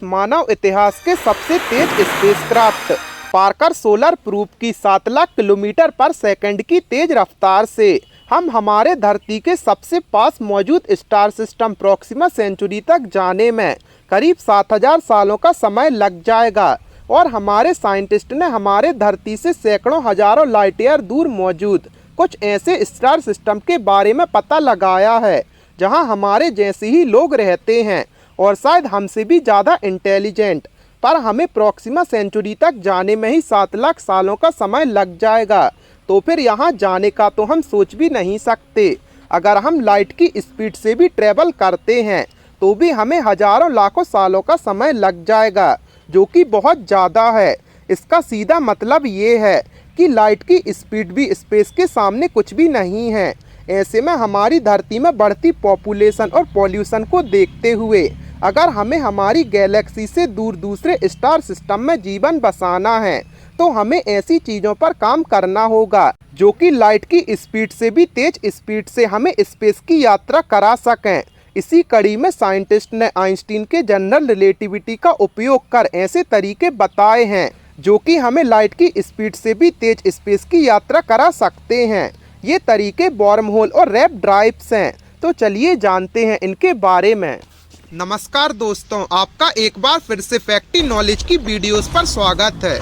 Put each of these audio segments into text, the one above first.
मानव इतिहास के सबसे तेज स्पेसक्राफ्ट पार्कर सोलर प्रूफ की 7 लाख किलोमीटर पर सेकंड की तेज रफ्तार से हम हमारे धरती के सबसे पास मौजूद स्टार सिस्टम प्रॉक्सिमा सेंचुरी तक जाने में करीब 7000 सालों का समय लग जाएगा। और हमारे साइंटिस्ट ने हमारे धरती से सैकड़ों हजारों लाइट ईयर दूर मौजूद कुछ ऐसे स्टार सिस्टम के बारे में पता लगाया है जहां हमारे जैसे ही लोग रहते हैं और शायद हमसे भी ज़्यादा इंटेलिजेंट। पर हमें प्रॉक्सिमा सेंचुरी तक जाने में ही 7 लाख सालों का समय लग जाएगा, तो फिर यहाँ जाने का तो हम सोच भी नहीं सकते। अगर हम लाइट की स्पीड से भी ट्रेवल करते हैं तो भी हमें हजारों लाखों सालों का समय लग जाएगा, जो कि बहुत ज़्यादा है। इसका सीधा मतलब ये है कि लाइट की स्पीड भी स्पेस के सामने कुछ भी नहीं है। ऐसे में हमारी धरती में बढ़ती पॉपुलेशन और पॉल्यूशन को देखते हुए अगर हमें हमारी गैलेक्सी से दूर दूसरे स्टार सिस्टम में जीवन बसाना है तो हमें ऐसी चीज़ों पर काम करना होगा जो कि लाइट की स्पीड से भी तेज स्पीड से हमें स्पेस की यात्रा करा सकें। इसी कड़ी में साइंटिस्ट ने आइंस्टीन के जनरल रिलेटिविटी का उपयोग कर ऐसे तरीके बताए हैं जो कि हमें लाइट की स्पीड से भी तेज स्पेस की यात्रा करा सकते हैं। ये तरीके वॉर्म होल और रैप ड्राइव्स हैं। तो चलिए जानते हैं इनके बारे में। नमस्कार दोस्तों, आपका एक बार फिर से फैक्टी नॉलेज की वीडियोस पर स्वागत है।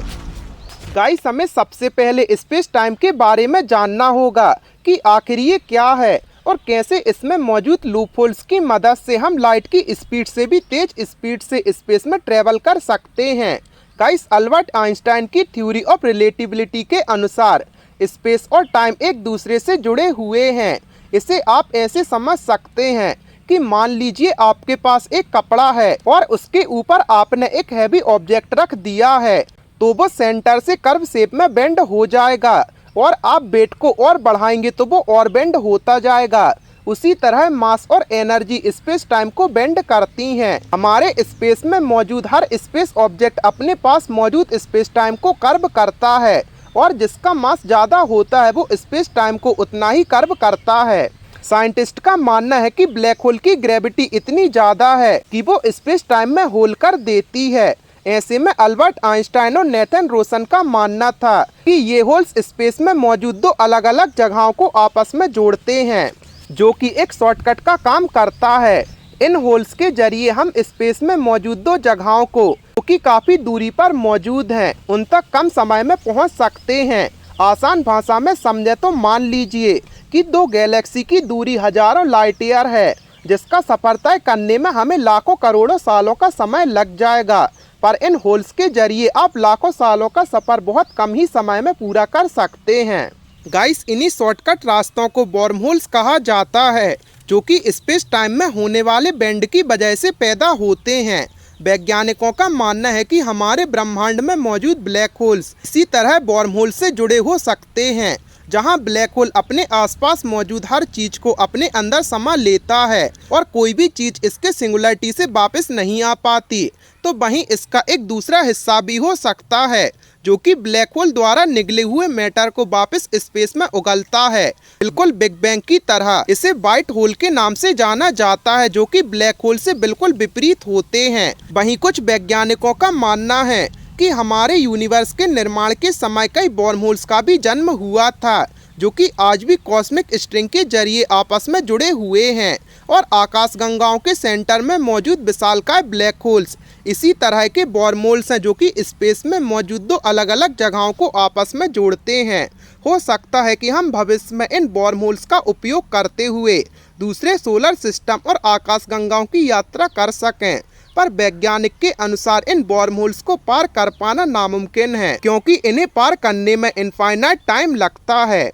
गाइस, हमें सबसे पहले स्पेस टाइम के बारे में जानना होगा कि आखिर ये क्या है और कैसे इसमें मौजूद लूप होल्स की मदद से हम लाइट की स्पीड से भी तेज स्पीड से स्पेस में ट्रेवल कर सकते हैं। गाइस, अल्बर्ट आइंस्टाइन की थ्योरी ऑफ रिलेटिविटी के अनुसार स्पेस और टाइम एक दूसरे से जुड़े हुए हैं। इसे आप ऐसे समझ सकते हैं कि मान लीजिए आपके पास एक कपड़ा है और उसके ऊपर आपने एक हैवी ऑब्जेक्ट रख दिया है, तो वो सेंटर से कर्व शेप में बेंड हो जाएगा और आप वेट को और बढ़ाएंगे तो वो और बेंड होता जाएगा। उसी तरह मास और एनर्जी स्पेस टाइम को बेंड करती हैं। हमारे स्पेस में मौजूद हर स्पेस ऑब्जेक्ट अपने पास मौजूद स्पेस टाइम को कर्व करता है और जिसका मास ज़्यादा होता है वो स्पेस टाइम को उतना ही कर्व करता है। साइंटिस्ट का मानना है कि ब्लैक होल की ग्रेविटी इतनी ज़्यादा है कि वो स्पेस टाइम में होल कर देती है। ऐसे में अल्बर्ट आइंस्टाइन और नेथन रोसन का मानना था कि ये होल्स स्पेस में मौजूद दो अलग अलग जगहों को आपस में जोड़ते हैं, जो कि एक शॉर्टकट का काम करता है। इन होल्स के जरिए हम स्पेस में मौजूद दो जगहों को, जो कि काफ़ी दूरी पर मौजूद हैं, उन तक कम समय में पहुंच सकते हैं। आसान भाषा में समझे तो मान लीजिए कि दो गैलेक्सी की दूरी हजारों लाइट ईयर है, जिसका सफर तय करने में हमें लाखों करोड़ों सालों का समय लग जाएगा। पर इन होल्स के जरिए आप लाखों सालों का सफर बहुत कम ही समय में पूरा कर सकते हैं। गाइस, इन्हीं शॉर्टकट रास्तों को वॉर्म होल्स कहा जाता है, जो कि स्पेस टाइम में होने वाले बेंड की वजह से पैदा होते हैं। वैज्ञानिकों का मानना है कि हमारे ब्रह्मांड में मौजूद ब्लैक होल्स इसी तरह वॉर्म होल से जुड़े हो सकते हैं, जहां ब्लैक होल अपने आसपास मौजूद हर चीज को अपने अंदर समा लेता है और कोई भी चीज इसके सिंगुलरिटी से वापस नहीं आ पाती। तो वहीं इसका एक दूसरा हिस्सा भी हो सकता है जो कि ब्लैक होल द्वारा निगले हुए मैटर को वापस स्पेस में उगलता है, बिल्कुल बिग बैंग की तरह। इसे व्हाइट होल के नाम से जाना जाता है, जो कि ब्लैक होल से बिल्कुल विपरीत होते हैं। वहीं कुछ वैज्ञानिकों का मानना है कि हमारे यूनिवर्स के निर्माण के समय कई वॉर्म होल्स का भी जन्म हुआ था, जो कि आज भी कॉस्मिक स्ट्रिंग के जरिए आपस में जुड़े हुए हैं। और आकाशगंगाओं के सेंटर में मौजूद विशालकाय ब्लैक होल्स इसी तरह के वॉर्म होल्स हैं, जो कि स्पेस में मौजूद दो अलग अलग जगहों को आपस में जोड़ते हैं। हो सकता है कि हम भविष्य में इन वॉर्म होल्स का उपयोग करते हुए दूसरे सोलर सिस्टम और आकाशगंगाओं की यात्रा कर सकें, पर वैज्ञानिक के अनुसार इन वॉर्म होल्स को पार कर पाना नामुमकिन है, क्योंकि इन्हें पार करने में इनफाइनाइट टाइम लगता है।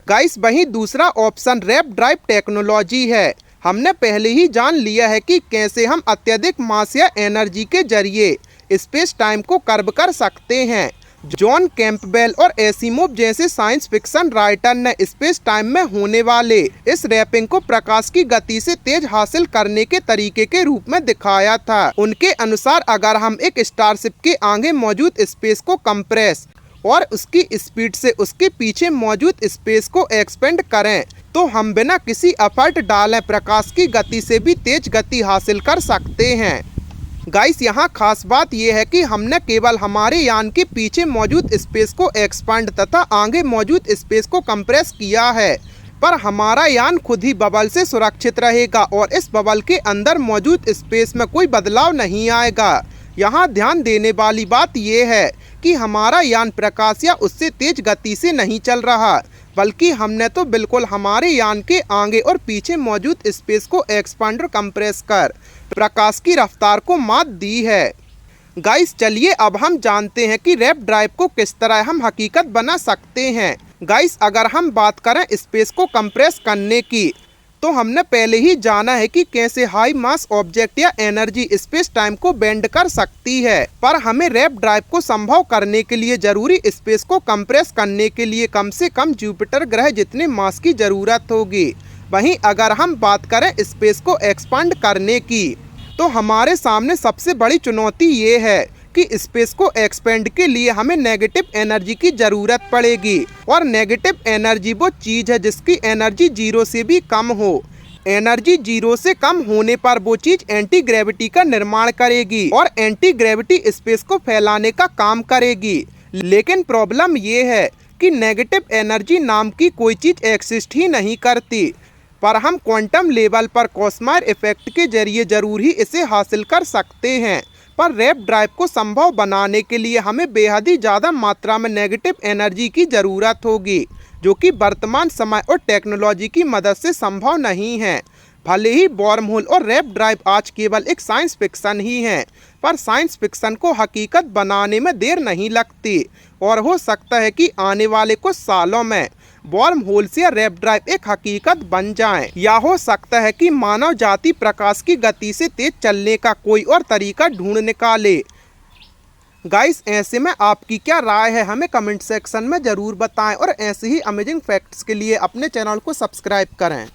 गाइस, वहीं दूसरा ऑप्शन रैप ड्राइव टेक्नोलॉजी है। हमने पहले ही जान लिया है कि कैसे हम अत्यधिक मास या एनर्जी के जरिए स्पेस टाइम को कर्व कर सकते हैं। जॉन कैंपबेल और एसिमोव जैसे साइंस फिक्शन राइटर ने स्पेस टाइम में होने वाले इस रैपिंग को प्रकाश की गति से तेज हासिल करने के तरीके के रूप में दिखाया था। उनके अनुसार अगर हम एक स्टारशिप के आगे मौजूद स्पेस को कंप्रेस और उसकी स्पीड से उसके पीछे मौजूद स्पेस को एक्सपेंड करें तो हम बिना किसी एफर्ट डाले प्रकाश की गति से भी तेज गति हासिल कर सकते हैं। गाइस यहाँ खास बात यह है कि हमने केवल हमारे यान के पीछे मौजूद स्पेस को एक्सपांड तथा आगे मौजूद स्पेस को कंप्रेस किया है, पर हमारा यान खुद ही बबल से सुरक्षित रहेगा और इस बबल के अंदर मौजूद स्पेस में कोई बदलाव नहीं आएगा। यहाँ ध्यान देने वाली बात यह है कि हमारा यान प्रकाश या उससे तेज गति से नहीं चल रहा, बल्कि हमने तो बिल्कुल हमारे यान के आगे और पीछे मौजूद स्पेस को एक्सपांड और कंप्रेस कर प्रकाश की रफ्तार को मात दी है। गाइस चलिए अब हम जानते हैं कि रैप ड्राइव को किस तरह हम हकीकत बना सकते हैं। गाइस अगर हम बात करें स्पेस को कंप्रेस करने की, तो हमने पहले ही जाना है कि कैसे हाई मास ऑब्जेक्ट या एनर्जी स्पेस टाइम को बेंड कर सकती है, पर हमें रैप ड्राइव को संभव करने के लिए जरूरी स्पेस को कंप्रेस करने के लिए कम से कम जुपिटर ग्रह जितने मास की जरूरत होगी। वहीं अगर हम बात करें स्पेस को एक्सपांड करने की, तो हमारे सामने सबसे बड़ी चुनौती ये है कि स्पेस को एक्सपेंड के लिए हमें नेगेटिव एनर्जी की जरूरत पड़ेगी, और नेगेटिव एनर्जी वो चीज़ है जिसकी एनर्जी 0 से भी कम हो। एनर्जी 0 से कम होने पर वो चीज़ एंटी ग्रेविटी का निर्माण करेगी और एंटी ग्रेविटी स्पेस को फैलाने का काम करेगी। लेकिन प्रॉब्लम ये है कि नेगेटिव एनर्जी नाम की कोई चीज़ एक्सिस्ट ही नहीं करती, पर हम क्वांटम लेवल पर कॉसमायर इफेक्ट के जरिए जरूर ही इसे हासिल कर सकते हैं। पर रैप ड्राइव को संभव बनाने के लिए हमें बेहद ही ज़्यादा मात्रा में नेगेटिव एनर्जी की ज़रूरत होगी, जो कि वर्तमान समय और टेक्नोलॉजी की मदद से संभव नहीं है। भले ही वॉर्म होल और रैप ड्राइव आज केवल एक साइंस फिक्सन ही है, पर साइंस फिक्सन को हकीकत बनाने में देर नहीं लगती, और हो सकता है कि आने वाले कुछ सालों में वॉर्म होल से रैप ड्राइव एक हकीकत बन जाए, या हो सकता है कि मानव जाति प्रकाश की गति से तेज चलने का कोई और तरीका ढूंढ निकाले। गाइस ऐसे में आपकी क्या राय है, हमें कमेंट सेक्शन में ज़रूर बताएं, और ऐसे ही अमेजिंग फैक्ट्स के लिए अपने चैनल को सब्सक्राइब करें।